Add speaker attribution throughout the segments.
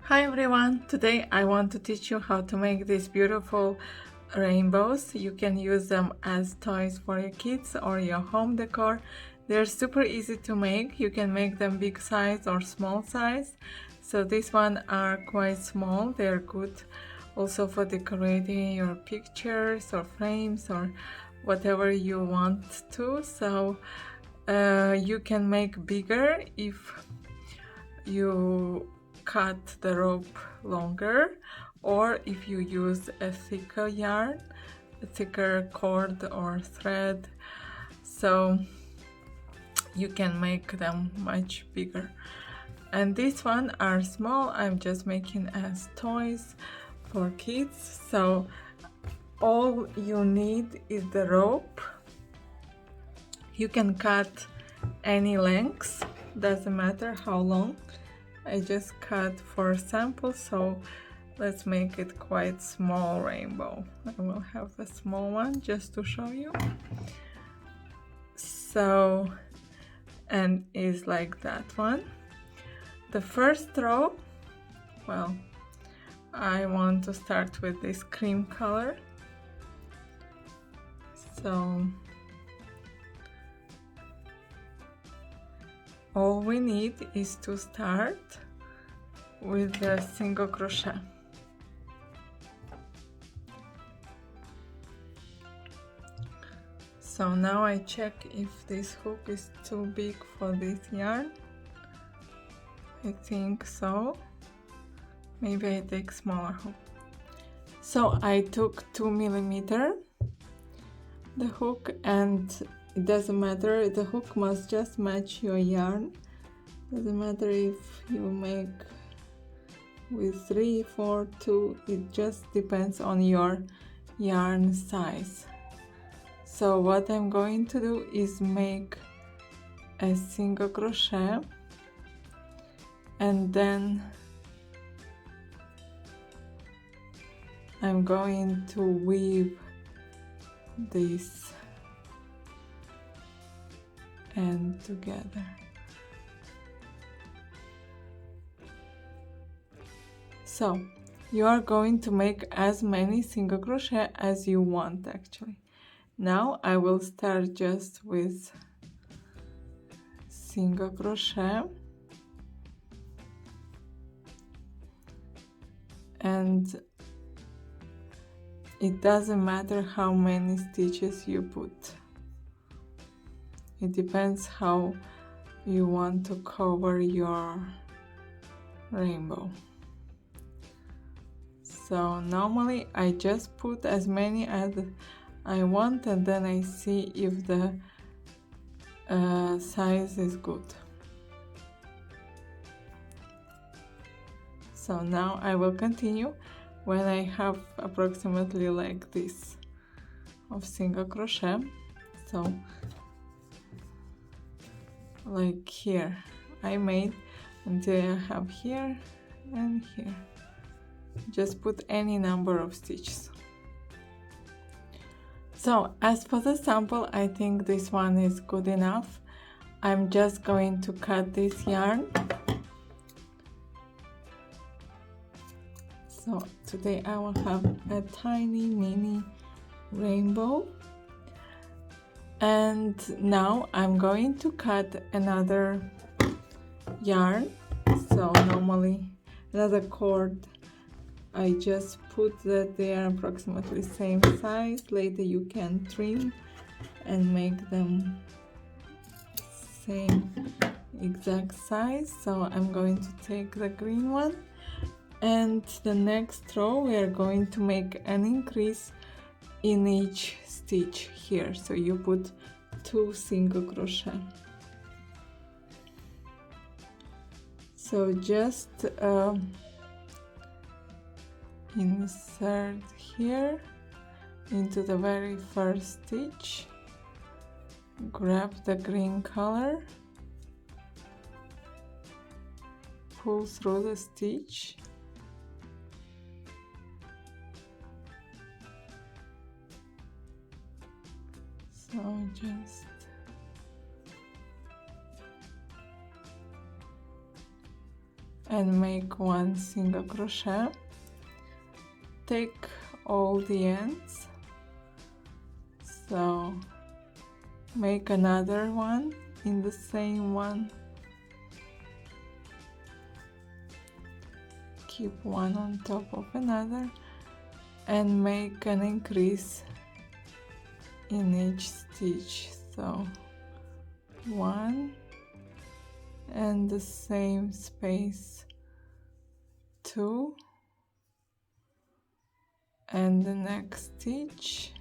Speaker 1: Hi everyone! Today I want to teach you how to make these beautiful rainbows. You can use them as toys for your kids or your home decor. They're super easy to make. You can make them big size or small size. So these ones are quite small. They're good also for decorating your pictures or frames or whatever you want to. So you can make bigger if you cut the rope longer, or if you use a thicker yarn, a thicker cord or thread, so you can make them much bigger. And these ones are small. I'm just making as toys for kids. So all you need is the rope. You can cut any lengths, doesn't matter how long. I just cut for sample, so let's make it quite small rainbow. I will have a small one just to show you. So, and is like that one. The first row, well, I want to start with this cream color. So all we need is to start with the single crochet. So now I check if this hook is too big for this yarn. I think so. Maybe I take smaller hook. So I took 2mm the hook, and it doesn't matter, the hook must just match your yarn. Doesn't matter if you make with 3, 4, 2, it just depends on your yarn size. So what I'm going to do is make a single crochet, and then I'm going to weave this end together. So you are going to make as many single crochet as you want actually. Now I will start just with single crochet, and it doesn't matter how many stitches you put. It depends how you want to cover your rainbow. So normally I just put as many as I want, and then I see if the size is good. So now I will continue when I have approximately like this of single crochet. So like here I made until I have here and here. Just put any number of stitches. So as for the sample, I think this one is good enough. I'm just going to cut this yarn. So today I will have a tiny mini rainbow. And now I'm going to cut another yarn. So normally another cord, I just put that they are approximately same size. Later you can trim and make them same exact size. So I'm going to take the green one, and the next row we are going to make an increase in each stitch here. So you put 2 single crochet. So just insert here into the very first stitch, grab the green color, pull through the stitch, so just and make one single crochet. Take all the ends, so make another one in the same one, keep one on top of another, and make an increase in each stitch. So one, and the same space, two, and the next stitch,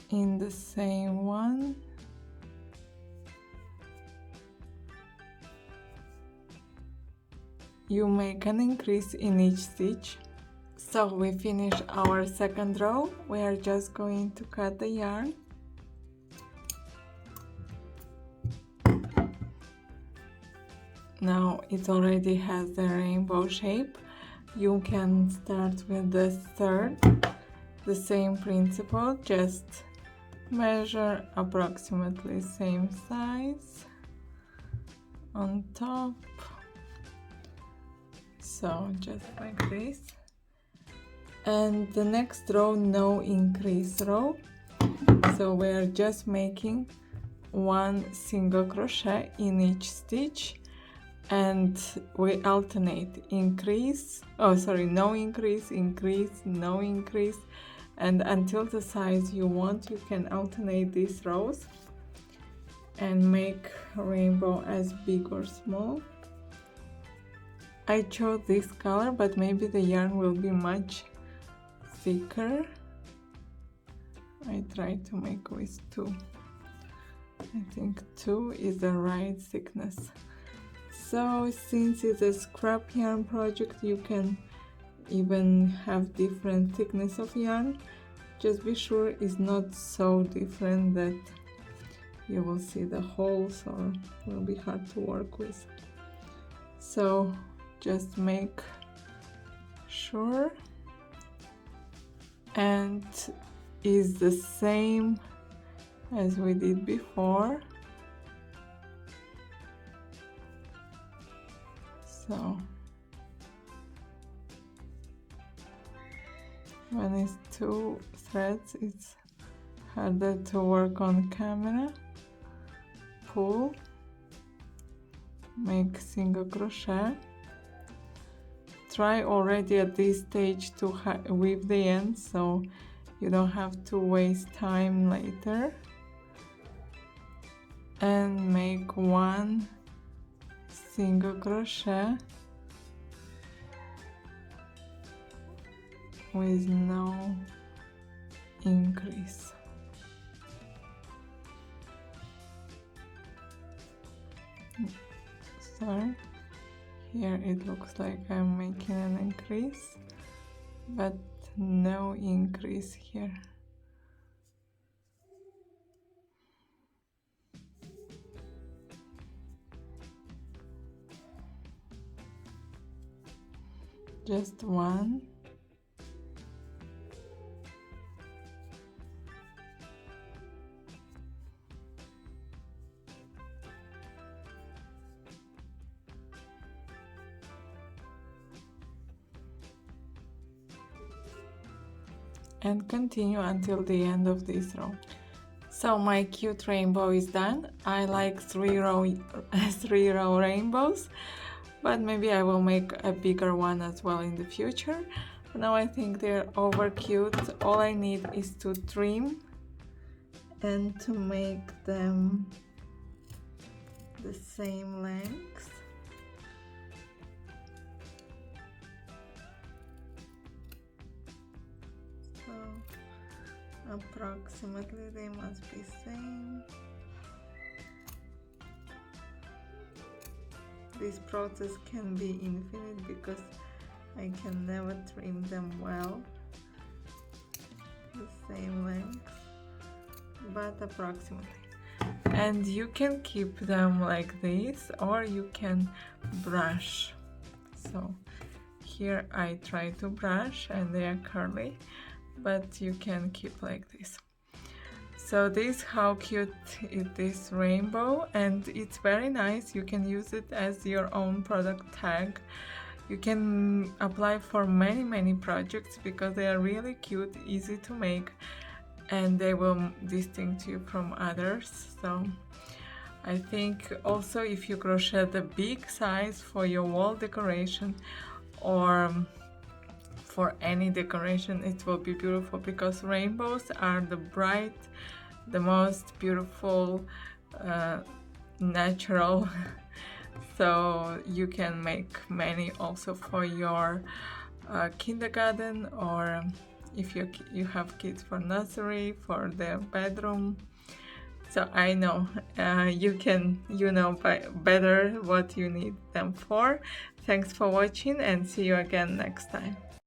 Speaker 1: in the same one, you make an increase in each stitch. So we finish our second row. We are just going to cut the yarn. Now it already has the rainbow shape. You can start with the third, the same principle, just measure approximately same size on top, so just like this. And the next row, no increase row, so we are just making one single crochet in each stitch, and we alternate increase, no increase, increase, no increase, and until the size you want you can alternate these rows and make a rainbow as big or small. I chose this color, but maybe the yarn will be much thicker. I try to make with 2. I think 2 is the right thickness. So since it's a scrap yarn project, you can even have different thickness of yarn. Just be sure it's not so different that you will see the holes or will be hard to work with. So just make sure, and is the same as we did before. So when it's 2 threads, it's harder to work on camera. Pull, make single crochet. Try already at this stage to weave the ends, so you don't have to waste time later. And make one single crochet with no increase. Sorry, here it looks like I'm making an increase, but no increase here. Just one. And continue until the end of this row. So my cute rainbow is done. I like 3 row rainbows, but maybe I will make a bigger one as well in the future. For now I think they're over cute. All I need is to trim and to make them the same length. So approximately they must be same. This process can be infinite because I can never trim them well the same length, but approximately. And you can keep them like this, or you can brush. So here I try to brush and they are curly, but you can keep like this. So this how cute it is rainbow, and it's very nice. You can use it as your own product tag. You can apply for many projects because they are really cute, easy to make, and they will distinguish you from others. So I think also if you crochet the big size for your wall decoration or for any decoration, it will be beautiful, because rainbows are the bright, the most beautiful, natural. So you can make many also for your kindergarten, or if you have kids for nursery, for their bedroom. So I know you know better what you need them for. Thanks for watching, and see you again next time.